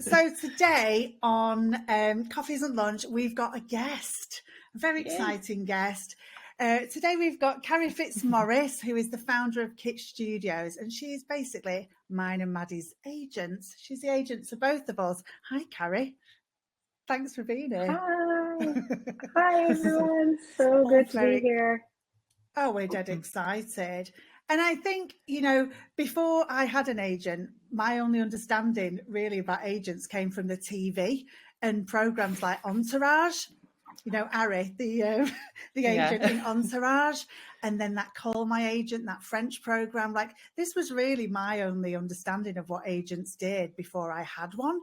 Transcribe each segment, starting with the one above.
So today on Coffees and Lunch, we've got a guest, a very exciting guest. Today we've got Karrie Fitzmaurice, who is the founder of Kitsch Studios, and she is basically mine and Maddie's agent. She's the agent to both of us. Hi, Karrie. Thanks for being here. Hi. Hi, everyone. So good to be here. Oh, we're dead excited. And I think, you know, before I had an agent, my only understanding really about agents came from the TV and programs like Entourage. You know, Ari, the agent in Entourage, and then that Call My Agent, that French program. Like, this was really my only understanding of what agents did before I had one.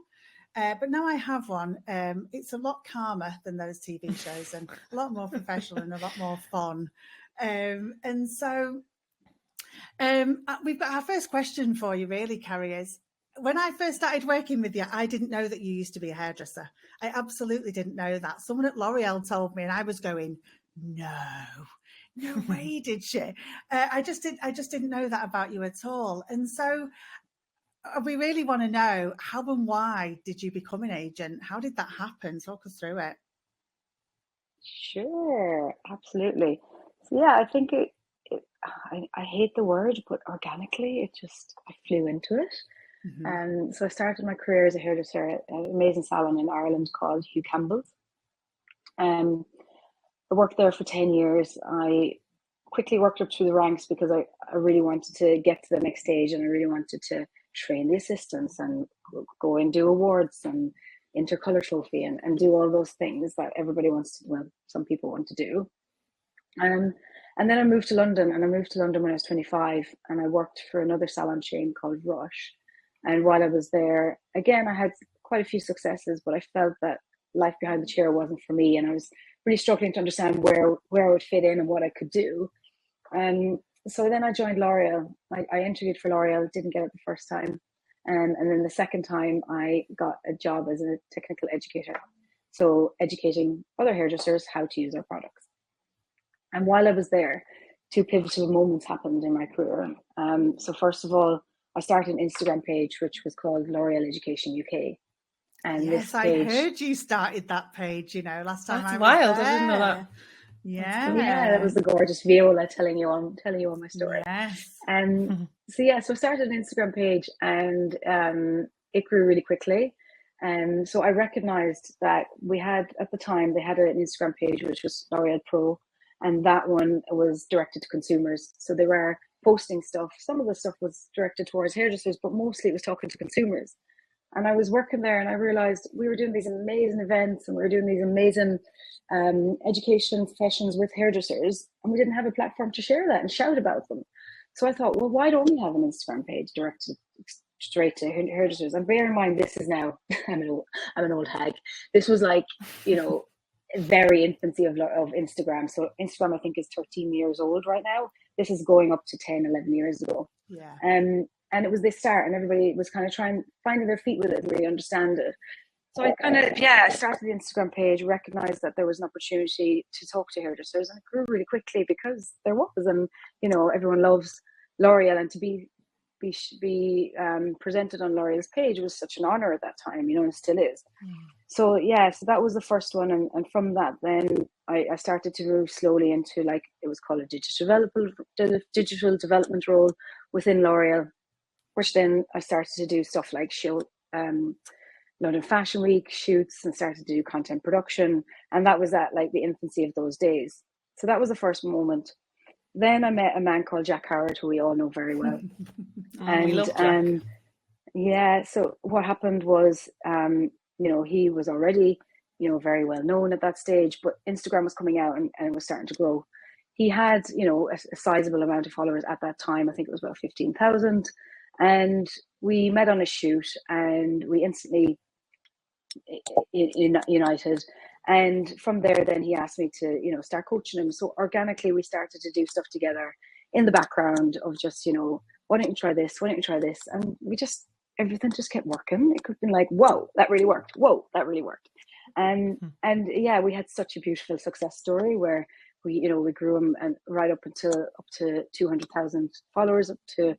But now I have one. It's a lot calmer than those TV shows and a lot more professional and a lot more fun. And so we've got our first question for you, really, Karrie, is when I first started working with you, I didn't know that you used to be a hairdresser. I absolutely didn't know that. Someone at L'Oreal told me, and I was going, no way, did she? I just didn't know that about you at all. And so we really want to know how and why did you become an agent? How did that happen? Talk us through it. Sure, absolutely. So yeah, I think I hate the word, but organically, I flew into it. Mm-hmm. So I started my career as a hairdresser at an amazing salon in Ireland called Hugh Campbell's. I worked there for 10 years. I quickly worked up through the ranks because I really wanted to get to the next stage, and I really wanted to train the assistants and go and do awards and intercolor trophy and do all those things that everybody wants to, well, some people want to do. And then I moved to London, and I moved to London when I was 25, and I worked for another salon chain called Rush. And while I was there, again, I had quite a few successes, but I felt that life behind the chair wasn't for me, and I was really struggling to understand where I would fit in and what I could do. So then I joined L'Oreal. I interviewed for L'Oreal, didn't get it the first time. And then the second time I got a job as a technical educator. So educating other hairdressers how to use our products. And while I was there, two pivotal moments happened in my career. So first of all, I started an Instagram page, which was called L'Oreal Education UK. And yes, this page, I heard you started that page, you know, last time. That's I was wild. there. I didn't know that. Yeah, that was the gorgeous Viola telling you all my story. Yes. So I started an Instagram page, and it grew really quickly. And so I recognized that we had, at the time, they had an Instagram page, which was L'Oreal Pro, and that one was directed to consumers. So they were posting stuff. Some of the stuff was directed towards hairdressers, but mostly it was talking to consumers. And I was working there, and I realized we were doing these amazing events, and we were doing these amazing education sessions with hairdressers, and we didn't have a platform to share that and shout about them. So I thought, well, why don't we have an Instagram page directed straight to hairdressers? And bear in mind, this is now, I'm an old hag. This was like, very infancy of Instagram. So Instagram, I think, is 13 years old right now. This is going up to 10, 11 years ago. Yeah. And it was this start, and everybody was kind of finding their feet with it and really understand it. So I started the Instagram page, recognized that there was an opportunity to talk to hairdressers, and it grew really quickly because there was, and everyone loves L'Oreal, and to be presented on L'Oreal's page was such an honor at that time, and still is. So that was the first one, and from that, then I started to move slowly into, like, it was called a digital development role within L'Oreal, which then I started to do stuff like show London Fashion Week shoots, and started to do content production, and that was at like the infancy of those days. So that was the first moment. Then I met a man called Jack Howard, who we all know very well. We love Jack. So what happened was, he was already, very well known at that stage, but Instagram was coming out and it was starting to grow. He had, a sizable amount of followers at that time. I think it was about 15,000. And we met on a shoot, and we instantly united. And from there, then he asked me to, start coaching him. So organically, we started to do stuff together in the background of just, why don't you try this? Why don't you try this? And everything just kept working. It could have been like, whoa, that really worked. Whoa, that really worked. And we had such a beautiful success story where we grew him and right up to 200,000 followers, up to,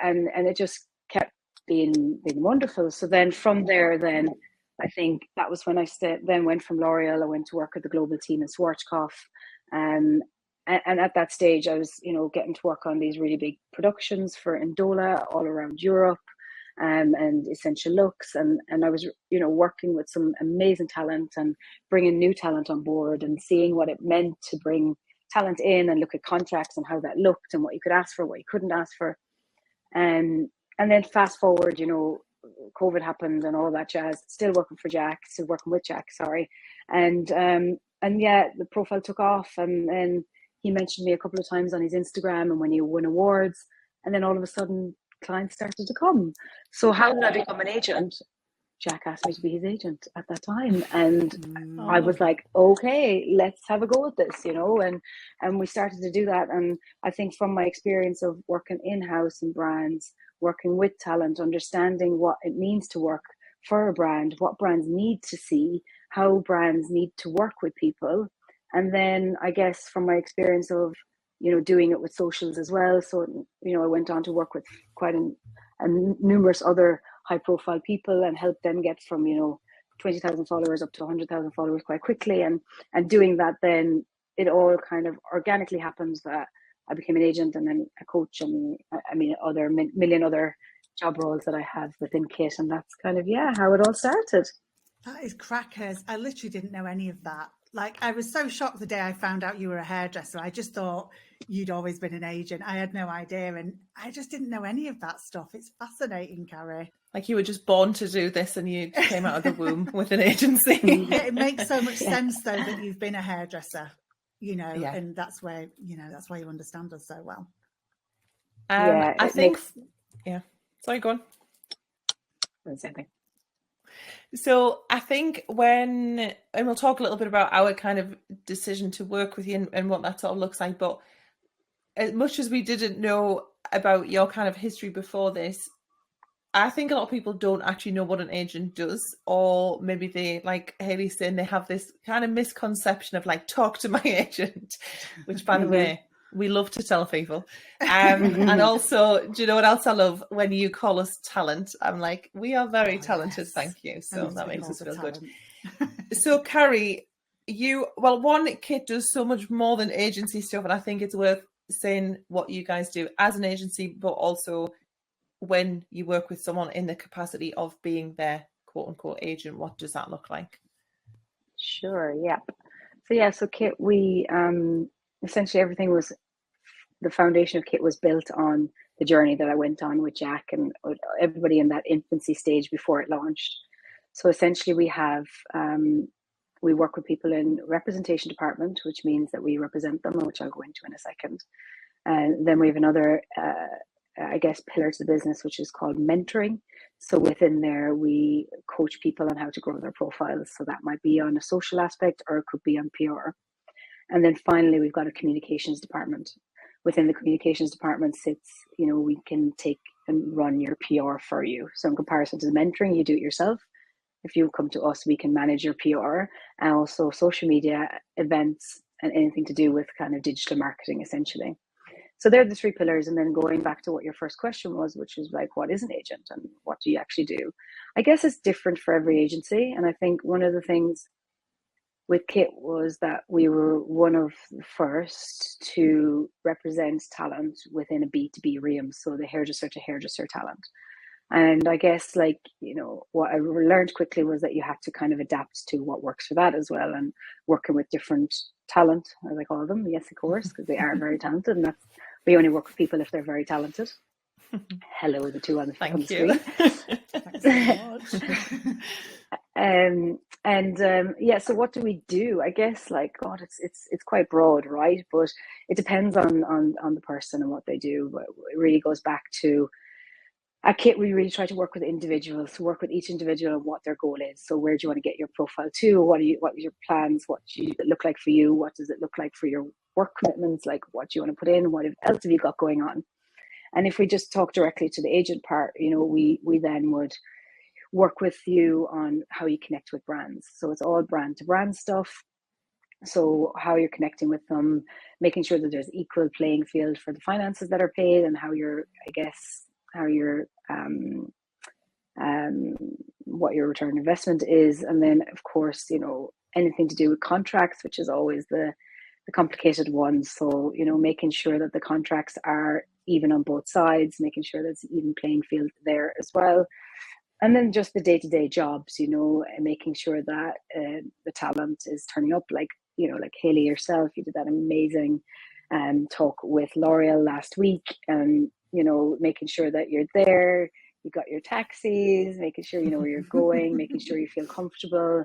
and it just kept been wonderful. So then from there, then I think that was when I then went from L'Oreal. I went to work with the global team in Schwarzkopf. And at that stage, I was, getting to work on these really big productions for Indola all around Europe, and Essential Looks. And I was, working with some amazing talent and bringing new talent on board and seeing what it meant to bring talent in and look at contracts and how that looked and what you could ask for, what you couldn't ask for. And then fast forward, COVID happened and all that jazz. Still working with Jack, sorry. And yeah, the profile took off, and then he mentioned me a couple of times on his Instagram and when he won awards, and then all of a sudden clients started to come. So how did I become an agent? Jack asked me to be his agent at that time, and I was like, okay, let's have a go at this, and we started to do that. And I think from my experience of working in-house in brands, working with talent, understanding what it means to work for a brand, what brands need to see, how brands need to work with people. And then I guess from my experience of, doing it with socials as well. So, I went on to work with quite a numerous other high profile people and help them get from, 20,000 followers up to 100,000 followers quite quickly. And doing that, then it all kind of organically happened that I became an agent and then a coach, and other million other job roles that I have within Kit. And that's kind of, how it all started. That is crackers. I literally didn't know any of that. Like, I was so shocked the day I found out you were a hairdresser. I just thought you'd always been an agent. I had no idea. And I just didn't know any of that stuff. It's fascinating, Karrie. Like you were just born to do this and you came out of the womb with an agency. Yeah, it makes so much sense, though, that you've been a hairdresser, and that's where, that's why you understand us so well. I think, sorry, go on. So I think and we'll talk a little bit about our kind of decision to work with you and what that sort of looks like, but as much as we didn't know about your kind of history before this, I think a lot of people don't actually know what an agent does, or maybe they, like Hayley's saying, they have this kind of misconception of like, talk to my agent, which by the way, we love to tell people. And also, do you know what else I love? When you call us talent, I'm like, we are very talented, yes. Thank you. So that makes us feel good. So Karrie, Kit does so much more than agency stuff, and I think it's worth saying what you guys do as an agency, but also when you work with someone in the capacity of being their quote unquote agent. What does that look like? Sure, yeah. So Kit, we essentially the foundation of Kit was built on the journey that I went on with Jack and everybody in that infancy stage before it launched. So essentially we work with people in representation department, which means that we represent them, which I'll go into in a second. And then we have another, pillar to the business, which is called mentoring. So within there, we coach people on how to grow their profiles. So that might be on a social aspect, or it could be on PR. And then finally, we've got a communications department. Within the communications department sits, we can take and run your PR for you. So in comparison to the mentoring, you do it yourself. If you come to us, we can manage your PR and also social media, events, and anything to do with kind of digital marketing, essentially. So they're the three pillars. And then going back to what your first question was, which is like, what is an agent and what do you actually do? I guess it's different for every agency. And I think one of the things with Kit was that we were one of the first to represent talent within a B2B realm. So the hairdresser to hairdresser talent. And I guess what I learned quickly was that you have to kind of adapt to what works for that as well, and working with different talent, as I call them. Yes, of course, because they are very talented, and we only work with people if they're very talented. Hello, the two on the screen. Thanks so much. So what do we do? I guess it's quite broad, right? But it depends on the person and what they do. But it really goes back to, at Kit, we really try to work with individuals, to work with each individual and what their goal is. So where do you want to get your profile to? What are your plans? What does it look like for you? What does it look like for your work commitments? Like, what do you want to put in? What else have you got going on? And if we just talk directly to the agent part, we then would work with you on how you connect with brands. So it's all brand to brand stuff. So how you're connecting with them, making sure that there's equal playing field for the finances that are paid, and how you're what your return on investment is, and then of course, you know, anything to do with contracts, which is always the complicated one. So, you know, making sure that the contracts are even on both sides, making sure there's an even playing field there as well. And then just the day-to-day jobs, you know, and making sure that the talent is turning up, like, you know, like Hayley yourself, you did that amazing talk with L'Oreal last week, and, you know, making sure that you're there, you got your taxis, making sure you know where you're going, making sure you feel comfortable.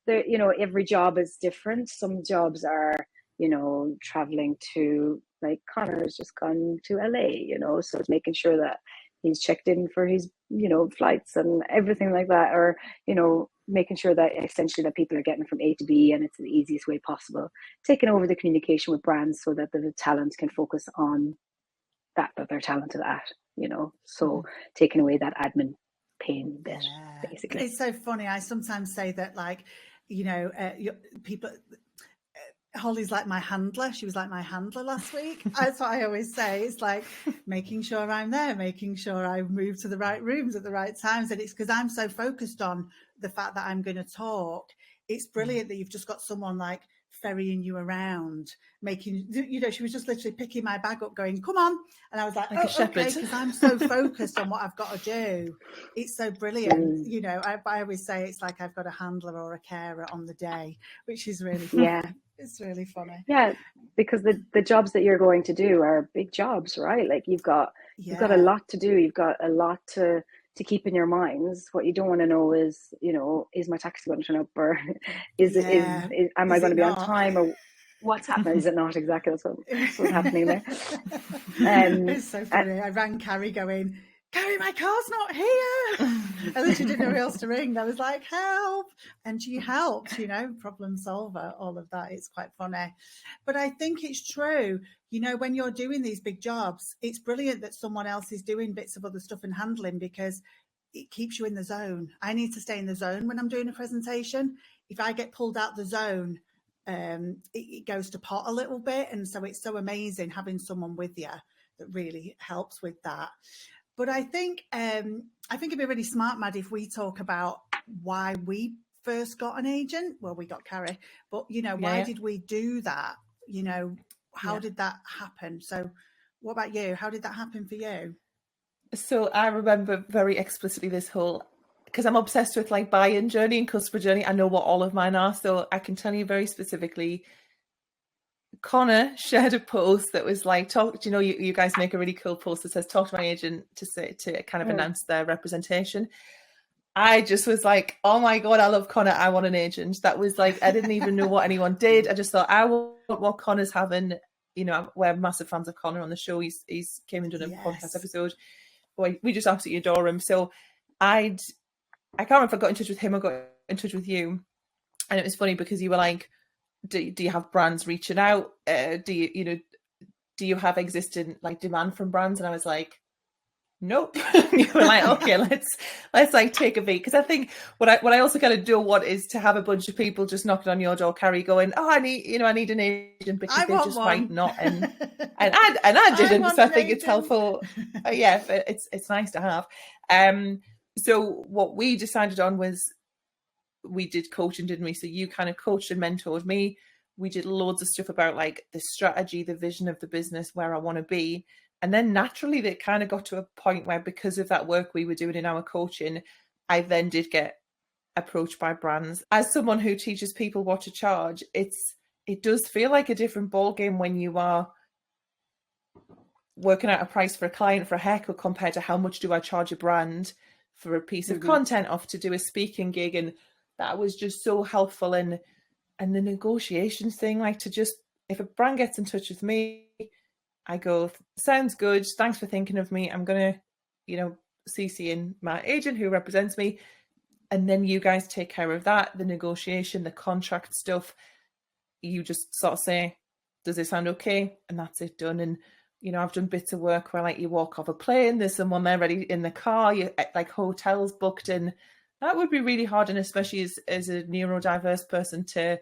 There, you know, every job is different. Some jobs are, you know, traveling to, like Connor has just gone to LA, you know, so it's making sure that he's checked in for his, you know, flights and everything like that, or, you know, making sure that essentially that people are getting from A to B and it's the easiest way possible. Taking over the communication with brands so that the talent can focus on that they're talented at, you know, so taking away that admin pain bit, basically. It's so funny. I sometimes say that, like, you know, people, Holly's like my handler. She was like my handler last week. That's what I always say. It's like making sure I'm there, making sure I move to the right rooms at the right times. And it's because I'm so focused on the fact that I'm going to talk. It's brilliant that you've just got someone like ferrying you around, making, you know, she was just literally picking my bag up going, come on. And I was like oh, okay, because I'm so focused on what I've got to do. It's so brilliant. You know, I always say it's like I've got a handler or a carer on the day, which is really funny. Yeah. It's really funny. Yeah, because the jobs that you're going to do are big jobs, right? Like you've got a lot to do. You've got a lot to keep in your minds. What you don't want to know is, you know, is my taxi going to turn up, or am I going to be on time, or what's happening? Is it not? Exactly, that's what's happening there. It's so funny. I rang Karrie going, Karrie, my car's not here. And then she didn't know who else to ring. I was like, help. And she helped, you know, problem solver, all of that. It's quite funny. But I think it's true. You know, when you're doing these big jobs, it's brilliant that someone else is doing bits of other stuff and handling, because it keeps you in the zone. I need to stay in the zone when I'm doing a presentation. If I get pulled out the zone, it goes to pot a little bit. And so it's so amazing having someone with you that really helps with that. But I think it'd be really smart, Mad, if we talk about why we first got an agent. Well, we got Karrie, but, you know, why did we do that? You know, how did that happen? So what about you? How did that happen for you? So I remember very explicitly this whole, because I'm obsessed with like buy-in journey and customer journey. I know what all of mine are. So I can tell you very specifically, Connor shared a post that was like, you know, you guys make a really cool post that says, talk to my agent to kind of announce their representation. I just was like, oh my God, I love Connor. I want an agent. That was like, I didn't even know what anyone did. I just thought, I want what Connor's having. You know, we're massive fans of Connor on the show. He's came and done a podcast episode. Boy, we just absolutely adore him. So I can't remember if I got in touch with him or got in touch with you. And it was funny because you were like, do you have brands reaching out? Do you have existing like demand from brands? And I was like, nope. You were like, okay, let's like take a beat, because I think what I also kind of don't want is to have a bunch of people just knocking on your door, Karrie, going, oh, I need an agent, because they just might not, and I didn't. So I think it's helpful. It's nice to have. So what we decided on was, we did coaching, didn't we? So you kind of coached and mentored me. We did loads of stuff about like the strategy, the vision of the business, where I want to be. And then naturally they kind of got to a point where, because of that work we were doing in our coaching, I then did get approached by brands. As someone who teaches people what to charge, it does feel like a different ballgame when you are working out a price for a client for a haircut compared to how much do I charge a brand for a piece of content, off to do a speaking gig. And that was just so helpful. And the negotiations thing, like, to just, if a brand gets in touch with me, I go, sounds good, thanks for thinking of me. I'm going to, you know, CC in my agent who represents me. And then you guys take care of that, the negotiation, the contract stuff. You just sort of say, does it sound okay? And that's it, done. And, you know, I've done bits of work where like you walk off a plane, there's someone there ready in the car, you like hotels booked in. That would be really hard, and especially as a neurodiverse person, to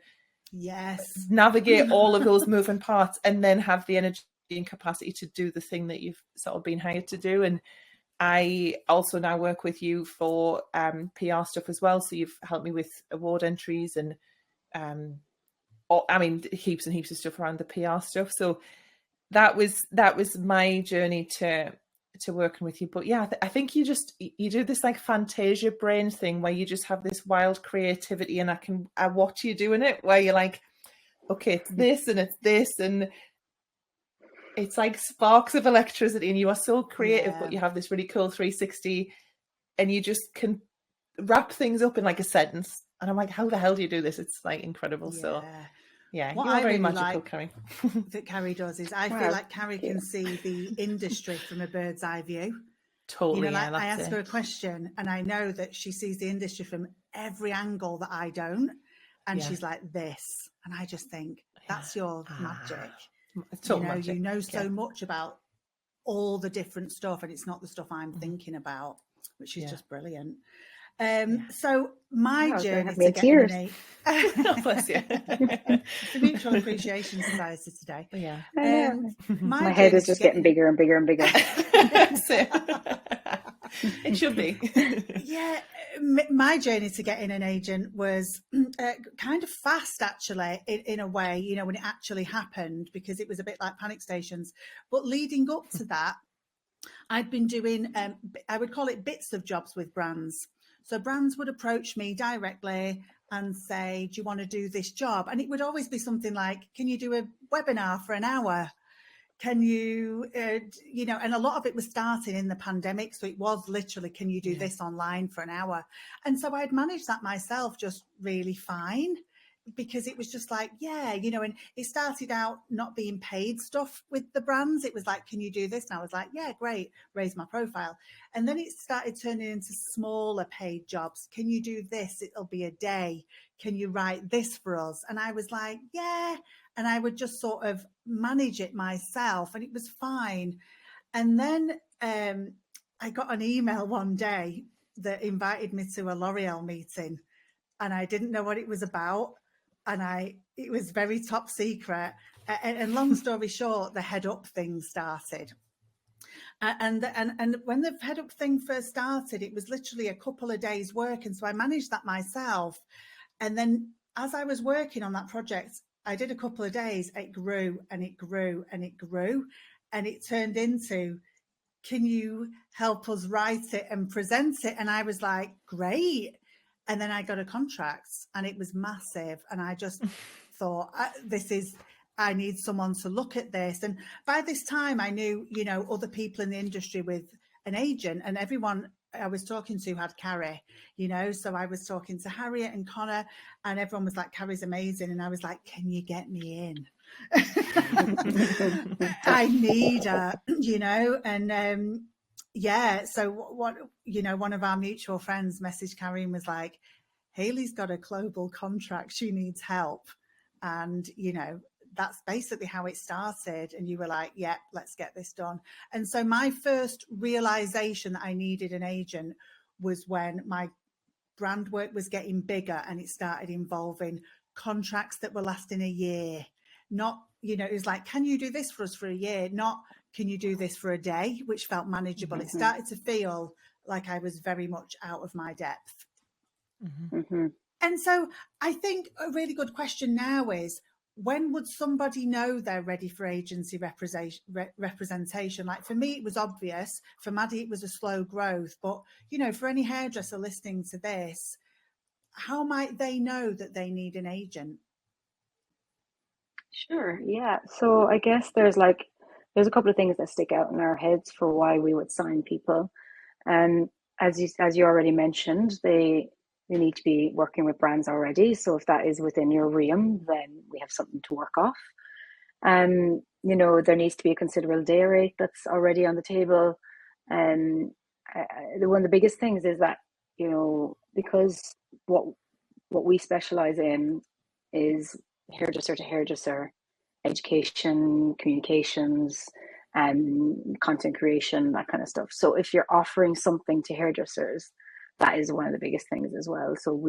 navigate all of those moving parts and then have the energy and capacity to do the thing that you've sort of been hired to do. And I also now work with you for PR stuff as well. So you've helped me with award entries and heaps and heaps of stuff around the PR stuff. So that was my journey to working with you. But yeah, I think you do this like Fantasia brain thing where you just have this wild creativity, and I watch you doing it where you're like, okay, it's this and it's this, and it's like sparks of electricity, and you are so creative, but you have this really cool 360, and you just can wrap things up in like a sentence. And I'm like, how the hell do you do this? It's like incredible. Yeah. So yeah, what you are very really magical, like Karrie. that Karrie does is I feel like Karrie can see the industry from a bird's eye view. Totally. Like I ask her a question and I know that she sees the industry from every angle that I don't. And she's like, this. And I just think that's your magic. Magic. You know so much about all the different stuff, and it's not the stuff I'm thinking about, which is just brilliant. So my journey to getting bless you. It's a mutual appreciation society today. Yeah. My head is just getting bigger and bigger and bigger. It should be. Yeah, my journey to getting an agent was kind of fast, actually, in a way, when it actually happened, because it was a bit like panic stations. But leading up to that, I'd been doing, I would call it bits of jobs with brands. So brands would approach me directly and say, do you want to do this job? And it would always be something like, can you do a webinar for an hour? Can you, and a lot of it was starting in the pandemic. So it was literally, can you do this online for an hour? And so I'd managed that myself just really fine, because it was just like, and it started out not being paid stuff with the brands. It was like, can you do this? And I was like, yeah, great, raise my profile. And then it started turning into smaller paid jobs. Can you do this? It'll be a day. Can you write this for us? And I was like, yeah. And I would just sort of manage it myself, and it was fine. And then I got an email one day that invited me to a L'Oreal meeting, and I didn't know what it was about. And it was very top secret. And long story short, the head up thing started. And when the head up thing first started, it was literally a couple of days work. And so I managed that myself. And then as I was working on that project, I did a couple of days, it grew and it grew and it grew. And it turned into, can you help us write it and present it? And I was like, great. And then I got a contract, and it was massive. And I just thought, I need someone to look at this. And by this time I knew, other people in the industry with an agent, and everyone I was talking to had Karrie, so I was talking to Harriet and Connor, and everyone was like, Carrie's amazing. And I was like, can you get me in? I need her, and so what, one of our mutual friends messaged Karrie and was like, Hayley's got a global contract, she needs help. And that's basically how it started. And you were like, yeah, let's get this done. And so my first realization that I needed an agent was when my brand work was getting bigger, and it started involving contracts that were lasting a year. Not, it was like, can you do this for us for a year? Not, can you do this for a day, which felt manageable. It started to feel like I was very much out of my depth. And so I think a really good question now is, when would somebody know they're ready for agency representation? Like for me, it was obvious. For Maddie, it was a slow growth. But, for any hairdresser listening to this, how might they know that they need an agent? Sure. Yeah. So I guess there's a couple of things that stick out in our heads for why we would sign people. And as you already mentioned, they need to be working with brands already. So if that is within your realm, then we have something to work off. There needs to be a considerable day rate that's already on the table. And one of the biggest things is that, because what we specialize in is hairdresser to hairdresser education, communications, and content creation, that kind of stuff. So if you're offering something to hairdressers, that is one of the biggest things as well. So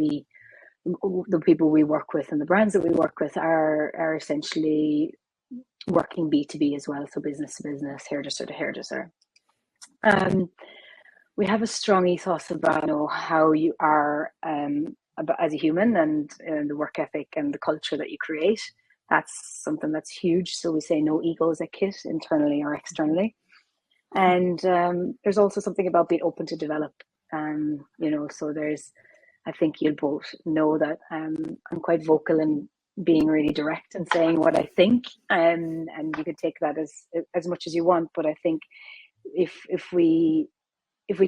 the people we work with and the brands that we work with are essentially working B2B as well. So business to business, hairdresser to hairdresser. we have a strong ethos about how you are as a human, and the work ethic and the culture that you create. That's something that's huge. So we say no egos at Kit, internally or externally. And there's also something about being open to develop. So I think you'll both know that I'm quite vocal in being really direct and saying what I think, and you can take that as much as you want. But I think if we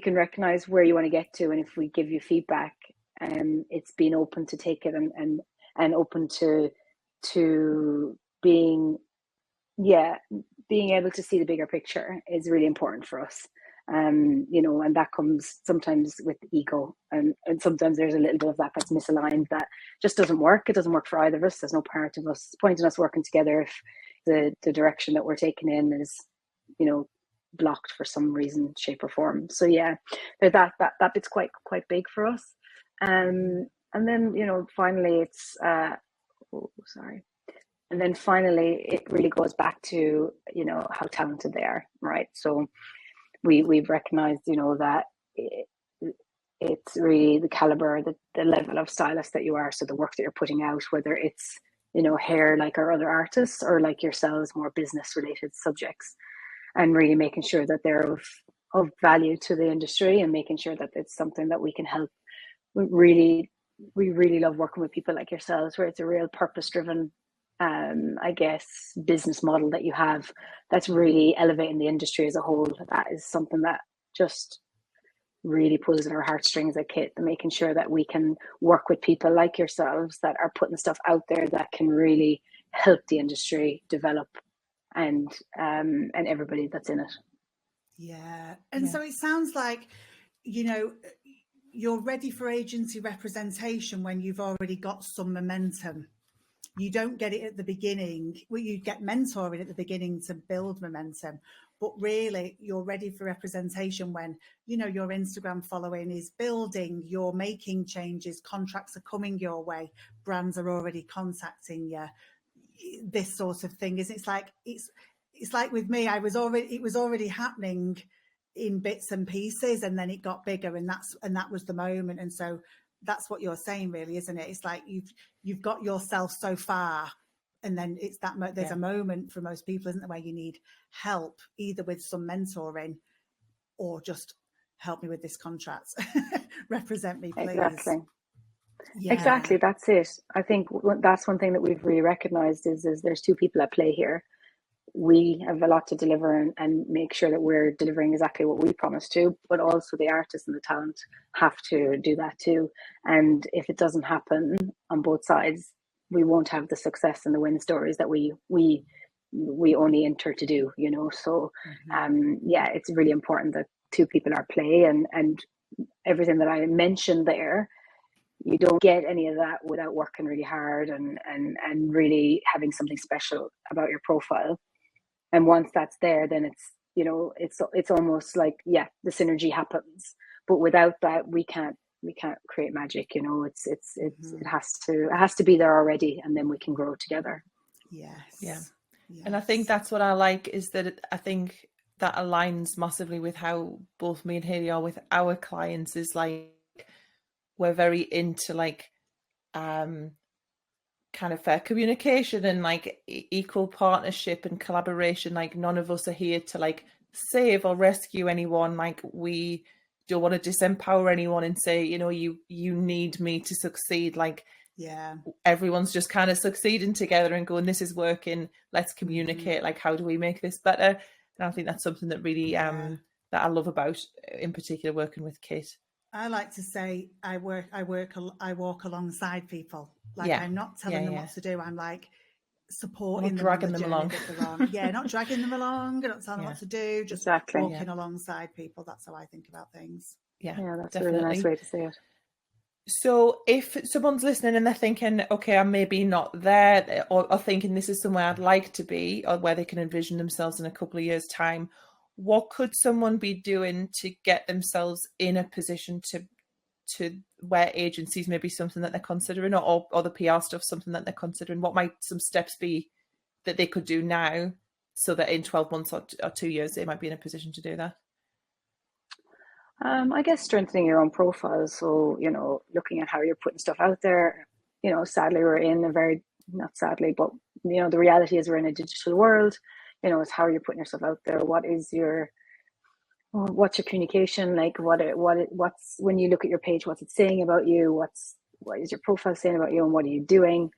can recognize where you want to get to, and if we give you feedback, it's being open to take it, and open to being able to see the bigger picture is really important for us. And that comes sometimes with ego, and sometimes there's a little bit of that that's misaligned, that just doesn't work. It doesn't work for either of us. There's no part of us point in us working together if the direction that we're taking in is blocked for some reason, shape or form. So that bit's quite big for us. And then finally it's and then finally it really goes back to how talented they are, right? So we've recognized that it's really the caliber, the level of stylist that you are. So the work that you're putting out, whether it's hair like our other artists, or like yourselves, more business related subjects, and really making sure that they're of value to the industry, and making sure that it's something that we can help. We really love working with people like yourselves, where it's a real purpose driven business model that you have, that's really elevating the industry as a whole. That is something that just really pulls at our heartstrings at Kit, and making sure that we can work with people like yourselves that are putting stuff out there that can really help the industry develop, and everybody that's in it. So it sounds like you're ready for agency representation when you've already got some momentum. You don't get it at the beginning. Well, you get mentoring at the beginning to build momentum, but really you're ready for representation when your Instagram following is building, you're making changes, contracts are coming your way, brands are already contacting you, this sort of thing. It's like with me, it was already happening in bits and pieces, and then it got bigger, and that was the moment. And so that's what you're saying, really, isn't it? It's like you've got yourself so far, and then it's that there's a moment for most people, isn't there, where you need help, either with some mentoring or just help me with this contract, represent me, please. Exactly, that's it. I think that's one thing that we've really recognized is there's two people at play here. We have a lot to deliver, and make sure that we're delivering exactly what we promised to, but also the artists and the talent have to do that too. And if it doesn't happen on both sides, we won't have the success and the win stories that we only enter to do, So it's really important that two people are play, and everything that I mentioned there, you don't get any of that without working really hard and really having something special about your profile. And once that's there, then it's almost like the synergy happens. But without that, we can't create magic. It has to be there already, and then we can grow together. Yes. And I think that's what I like, is that I think that aligns massively with how both me and Hayley are with our clients. Is like we're very into kind of fair communication and equal partnership and collaboration. Like none of us are here to save or rescue anyone. We don't want to disempower anyone and say, you need me to succeed. Everyone's just kind of succeeding together and going, this is working, let's communicate, how do we make this better? And I think that's something that really that I love about, in particular, working with Kit. I like to say I walk alongside people. I'm not telling them what to do. I'm supporting them, dragging them along. Not dragging them along, not telling them what to do, just walking alongside people. That's how I think about things. That's definitely. a really nice way to say it. So if someone's listening and they're thinking, okay, I'm maybe not there, or thinking this is somewhere I'd like to be, or where they can envision themselves in a couple of years' time, what could someone be doing to get themselves in a position to where agencies may be something that they're considering, or the PR stuff something that they're considering? What might some steps be that they could do now so that in 12 months or 2 years they might be in a position to do that? I guess strengthening your own profile. So, looking at how you're putting stuff out there. Sadly, we're in a very, not sadly, but, the reality is we're in a digital world. It's how you're putting yourself out there. What's your communication like? What's when you look at your page, what's it saying about you? What is your profile saying about you, and what are you doing?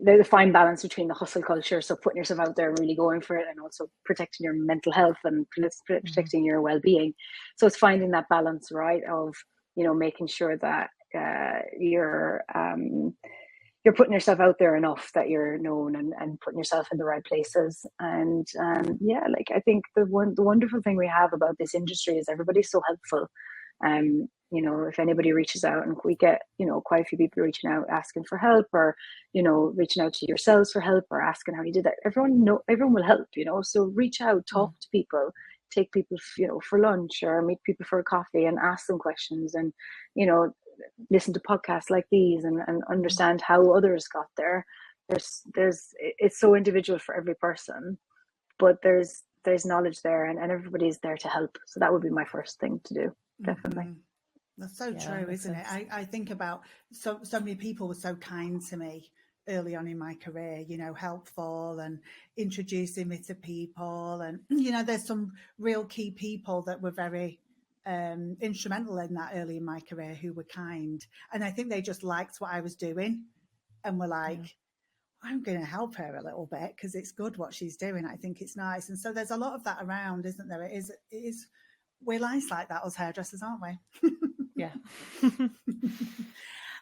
There's a fine balance between the hustle culture, so putting yourself out there and really going for it, and also protecting your mental health and protecting your well-being. So it's finding that balance, right, of making sure that you're putting yourself out there enough that you're known, and putting yourself in the right places. And I think the wonderful thing we have about this industry is everybody's so helpful. If anybody reaches out, and we get, quite a few people reaching out asking for help, or, reaching out to yourselves for help, or asking how you did that. Everyone will help, so reach out, talk to people, take people, for lunch, or meet people for a coffee and ask them questions, and, listen to podcasts like these, and understand how others got there. It's so individual for every person, but there's knowledge there, and everybody's there to help. So that would be my first thing to do. Definitely. Mm-hmm. That's so true, isn't it? I think about so many people were so kind to me early on in my career, helpful and introducing me to people. And, there's some real key people that were very instrumental in that early in my career, who were kind. And I think they just liked what I was doing and were like, I'm going to help her a little bit because it's good what she's doing. I think it's nice. And so there's a lot of that around, isn't there? It is. We're nice like that as hairdressers, aren't we? Yeah.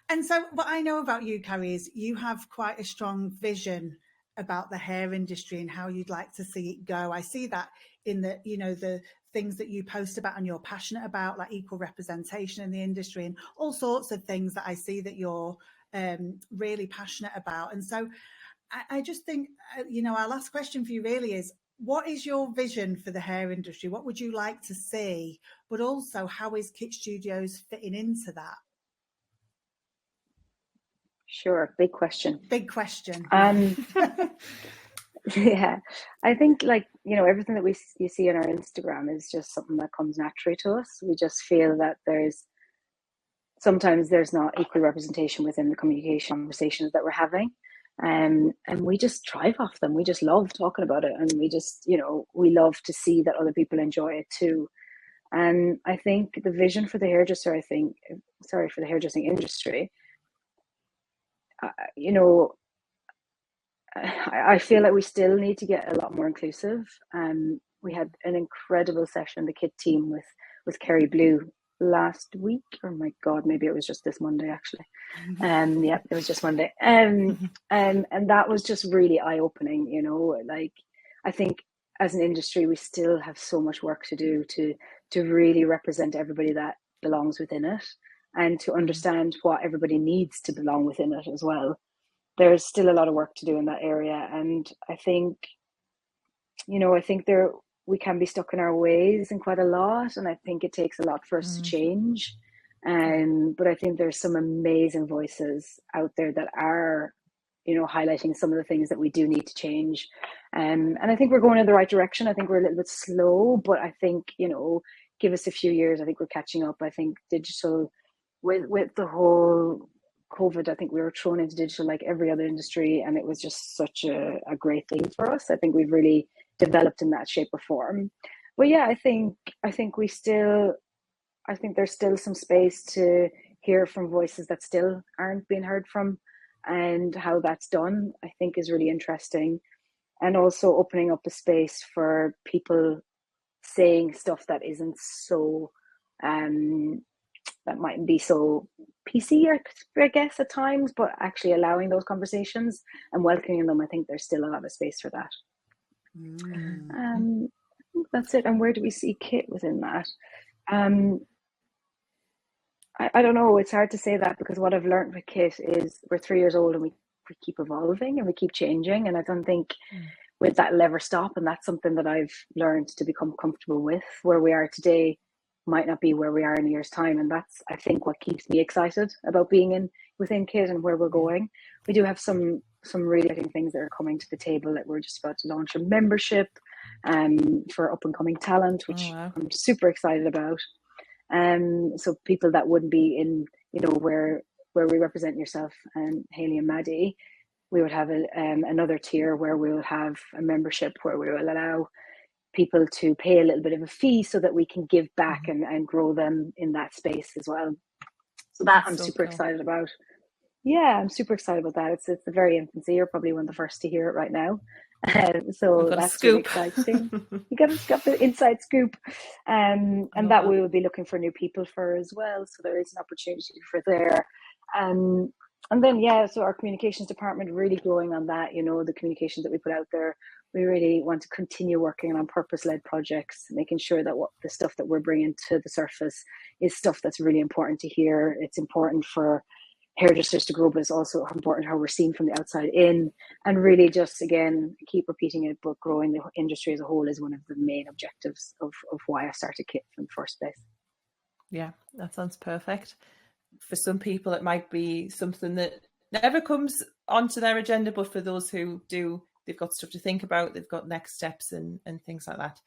And so what I know about you, Karrie, is you have quite a strong vision about the hair industry and how you'd like to see it go. I see that in the things that you post about and you're passionate about, like equal representation in the industry and all sorts of things that I see that you're really passionate about. And so I just think, our last question for you really is, what is your vision for the hair industry? What would you like to see? But also, how is Kit Studios fitting into that? Sure. Big question. Yeah, I think everything that you see on our Instagram is just something that comes naturally to us. We just feel that sometimes there's not equal representation within the communication conversations that we're having. And we just thrive off them. We just love talking about it, and we just, we love to see that other people enjoy it too. And I think the vision for the hairdressing industry, I feel like we still need to get a lot more inclusive. We had an incredible session, the Kit team with Kerry Blue last week. Oh my God, maybe it was just this Monday actually. Yeah, it was just Monday. And that was just really eye-opening, I think as an industry we still have so much work to do to really represent everybody that belongs within it, and to understand what everybody needs to belong within it as well. There's still a lot of work to do in that area, and I think we can be stuck in our ways in quite a lot, and I think it takes a lot for us to change. But I think there's some amazing voices out there that are, highlighting some of the things that we do need to change. And I think we're going in the right direction. I think we're a little bit slow, but I think, give us a few years, I think we're catching up. I think digital, with the whole COVID, I think we were thrown into digital like every other industry, and it was just such a great thing for us. I think we've really developed in that shape or form. But yeah, I think there's still some space to hear from voices that still aren't being heard from, and how that's done, I think, is really interesting. And also opening up a space for people saying stuff that isn't so that mightn't be so PC, I guess, at times, but actually allowing those conversations and welcoming them. I think there's still a lot of space for that. I think that's it. And where do we see Kit within that? I don't know. It's hard to say that, because what I've learned with Kit is we're 3 years old, and we keep evolving and we keep changing. And I don't think with that never stop. And that's something that I've learned to become comfortable with. Where we are today might not be where we are in a year's time. And that's, I think, what keeps me excited about being within Kit and where we're going. We do have some really exciting things that are coming to the table. That we're just about to launch a membership. for up and coming talent, which wow. I'm super excited about. So people that wouldn't be in, you know, where we represent yourself and Hayley and Maddie, we would have another tier where we will have a membership where we will allow people to pay a little bit of a fee so that we can give back and grow them in that space as well. So that I'm super excited about. Yeah, I'm super excited about that. It's the very infancy. You're probably one of the first to hear it right now. So that's really exciting. You got the inside scoop. And that we will be looking for new people for as well. So there is an opportunity for there. And then, yeah, so our communications department really growing on that, you know, the communications that we put out there. We really want to continue working on purpose-led projects, making sure that what the stuff that we're bringing to the surface is stuff that's really important to hear. It's important for hairdressers to grow, but it's also important how we're seen from the outside in, and really just, again, keep repeating it, but growing the industry as a whole is one of the main objectives of why I started Kit in the first place. Yeah, that sounds perfect. For some people, it might be something that never comes onto their agenda, but for those who do, they've got stuff to think about, they've got next steps and things like that.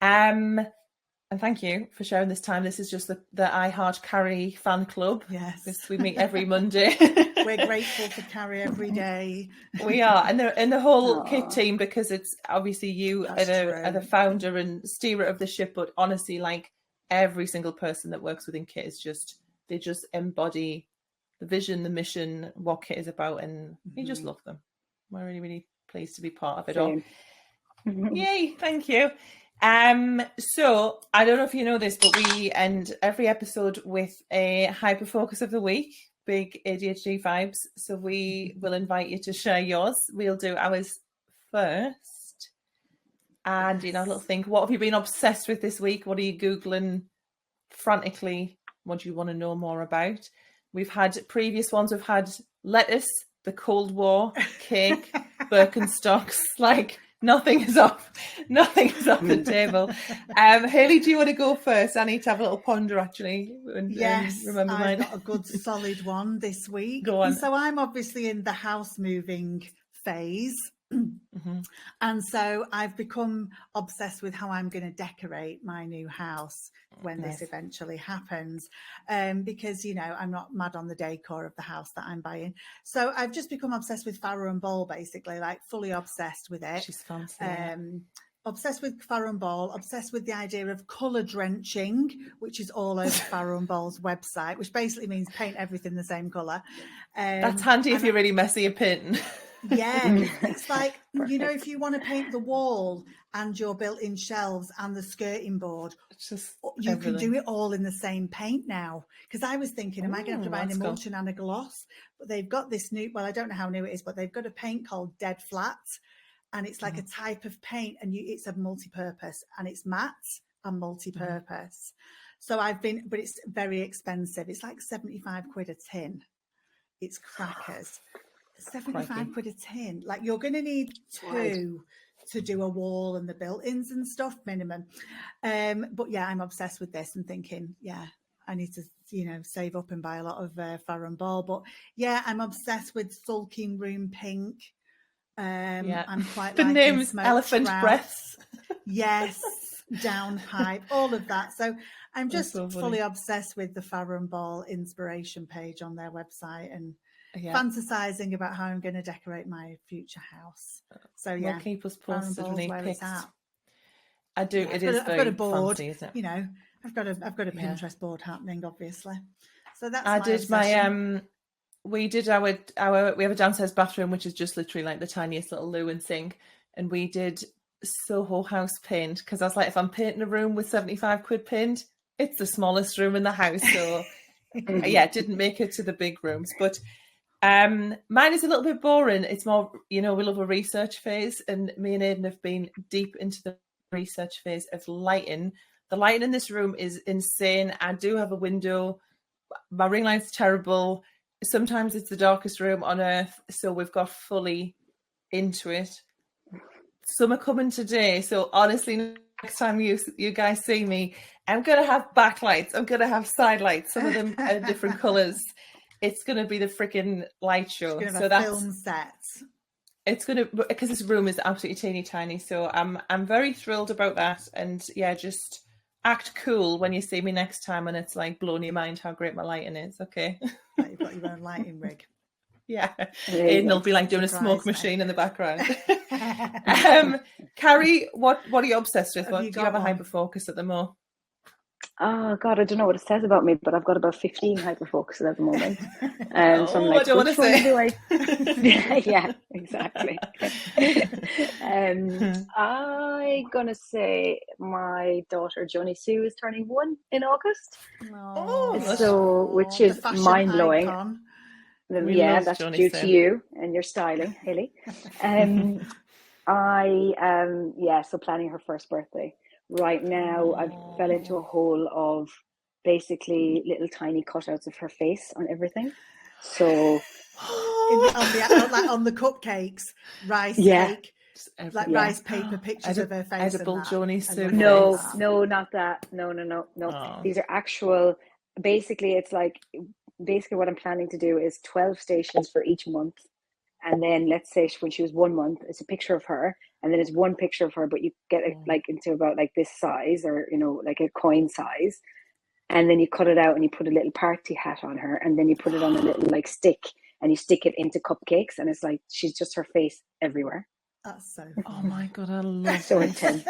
And thank you for sharing this time. This is just the I Heart Karrie fan club. Yes. This, we meet every Monday. We're grateful for Karrie every day. We are. And the whole Kit team, because it's obviously you are the founder and steerer of the ship, but honestly, like every single person that works within Kit is they just embody the vision, the mission, what Kit is about, and you just love them. We're really, really pleased to be part of it all. Yay, thank you. So I don't know if you know this, but we end every episode with a hyper focus of the week, big ADHD vibes. So we will invite you to share yours. We'll do ours first. And, you know, a little think, what have you been obsessed with this week? What are you Googling frantically? What do you want to know more about? We've had previous ones. We've had lettuce, the Cold War, cake, Birkenstocks, like nothing is off the table. Hayley, do you want to go first? I need to have a little ponder actually. Yes, remember I've got a good solid one this week. Go on. So I'm obviously in the house moving phase. And so I've become obsessed with how I'm going to decorate my new house when this eventually happens, because, you know, I'm not mad on the decor of the house that I'm buying. So I've just become obsessed with Farrow and Ball, basically, like fully obsessed with it. She's fancy. Obsessed with Farrow and Ball, obsessed with the idea of colour drenching, which is all over Farrow and Ball's website, which basically means paint everything the same colour. That's handy if you're really messy at painting. Yeah, it's like, you know, if you want to paint the wall and your built-in shelves and the skirting board, you can do it all in the same paint now. Because I was thinking, am I going to have to buy an emulsion and a gloss? But they've got this new, well, I don't know how new it is, but they've got a paint called Dead Flat, and it's like a type of paint, and it's a multi-purpose, and it's matte and multi-purpose. So but it's very expensive. It's like 75 quid a tin. It's crackers. 75 quid a tin. Like, you're going to need two to do a wall and the built-ins and stuff minimum. But yeah, I'm obsessed with this and thinking, yeah, I need to, you know, save up and buy a lot of Farrow and Ball. But yeah, I'm obsessed with sulking room pink. I'm quite the name's Elephant Breath. Yes, downpipe, all of that. So I'm just fully obsessed with the Farrow and Ball inspiration page on their website and fantasizing about how I'm going to decorate my future house. So yeah, we'll keep us posted when he picks. I do. Yeah, it is very I've got a board, fancy, isn't it? You know, I've got a Pinterest board happening, obviously. So that's. I did obsession. We did our we have a downstairs bathroom which is just literally like the tiniest little loo and sink, and we did Soho house paint because I was like, if I'm painting a room with 75 quid paint, it's the smallest room in the house. So yeah, it didn't make it to the big rooms, but. Mine is a little bit boring. It's more, you know, we love a research phase, and me and Aidan have been deep into the research phase of lighting. The lighting in this room is insane. I do have a window. My ring light's terrible. Sometimes it's the darkest room on earth, so we've got fully into it. Some are coming today, so honestly, next time you guys see me, I'm going to have backlights. I'm going to have side lights. Some of them are different colours. It's going to be the freaking light show. So that's film set. it's going to, because this room is absolutely teeny tiny. So I'm very thrilled about that. And yeah, just act cool when you see me next time and it's like blowing your mind how great my lighting is. Okay. Like you've got your own lighting rig. Yeah. And they'll be like doing a smoke machine in the background. Carrie, what are you obsessed with? Do you have a hyperfocus at the moment? Oh God, I don't know what it says about me, but I've got about 15 hyperfocuses at the moment. So I'm like, I don't want to say. Yeah, exactly. I'm gonna say my daughter Johnny Sue is turning 1 in August. Which is mind blowing. Yeah, that's due to you and your styling, Haley. So planning her first birthday. Right now, I've fell into a hole of basically little tiny cutouts of her face on everything. So on the cupcakes, rice cake, like rice paper pictures of her face. Edible Johnny Sue. No, not that. No. Oh. These are actual. Basically, it's like what I'm planning to do is 12 stations for each month. And then let's say when she was 1 month, it's a picture of her, and then it's one picture of her, but you get it like into about like this size, or like a coin size, and then you cut it out and you put a little party hat on her, and then you put it on a little like stick, and you stick it into cupcakes, and it's like she's just her face everywhere. That's so fun. Oh my God, I love so intense.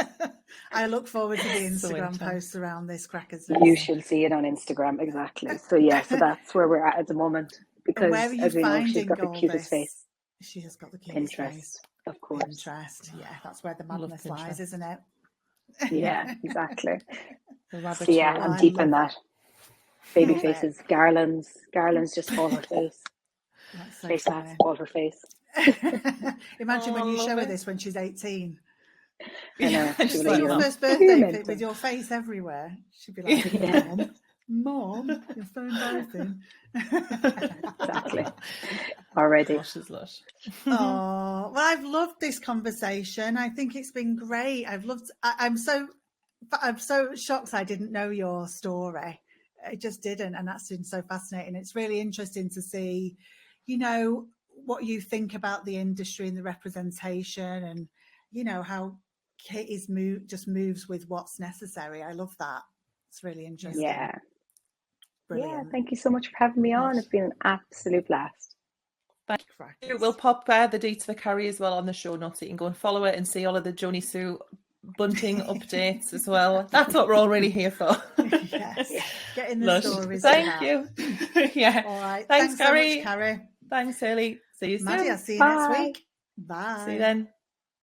I look forward to the Instagram posts around this crackers. You should see it on Instagram, exactly. So so that's where we're at the moment, because where are you, as we know, she's got the cutest face. She has got the cutest face. Of course. Pinterest, that's where the madness lies, isn't it? Yeah, exactly. So I'm deep in that. Baby faces, garlands just all her face. Face hats, all her face. Imagine when you show her this when she's 18. I know. Just like your first birthday with your face everywhere. She'd be like, Mom, you're so embarrassing. Exactly. Already. Lush. Oh, well, I've loved this conversation. I think it's been great. I'm so shocked I didn't know your story. I just didn't, and that's been so fascinating. It's really interesting to see, what you think about the industry and the representation, and how Kit just moves with what's necessary. I love that. It's really interesting. Yeah. Brilliant. Yeah, thank you so much for having me on. It's been an absolute blast. Thank you. We'll pop the deets for Carrie as well on the show notes, so you can go and follow it and see all of the Johnny Sue bunting updates as well. That's what we're all really here for. Yes. Getting the stories. Thank you. Yeah. All right. Thanks Carrie. So much, Carrie. Thanks, Haley. See you soon. Maddie, I'll see you next week. Bye. See you then.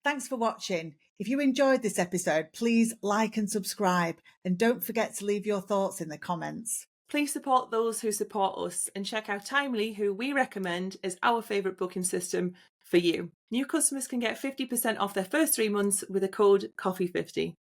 Thanks for watching. If you enjoyed this episode, please like and subscribe, and don't forget to leave your thoughts in the comments. Please support those who support us, and check out Timely, who we recommend as our favourite booking system for you. New customers can get 50% off their first 3 months with the code COFFEE50.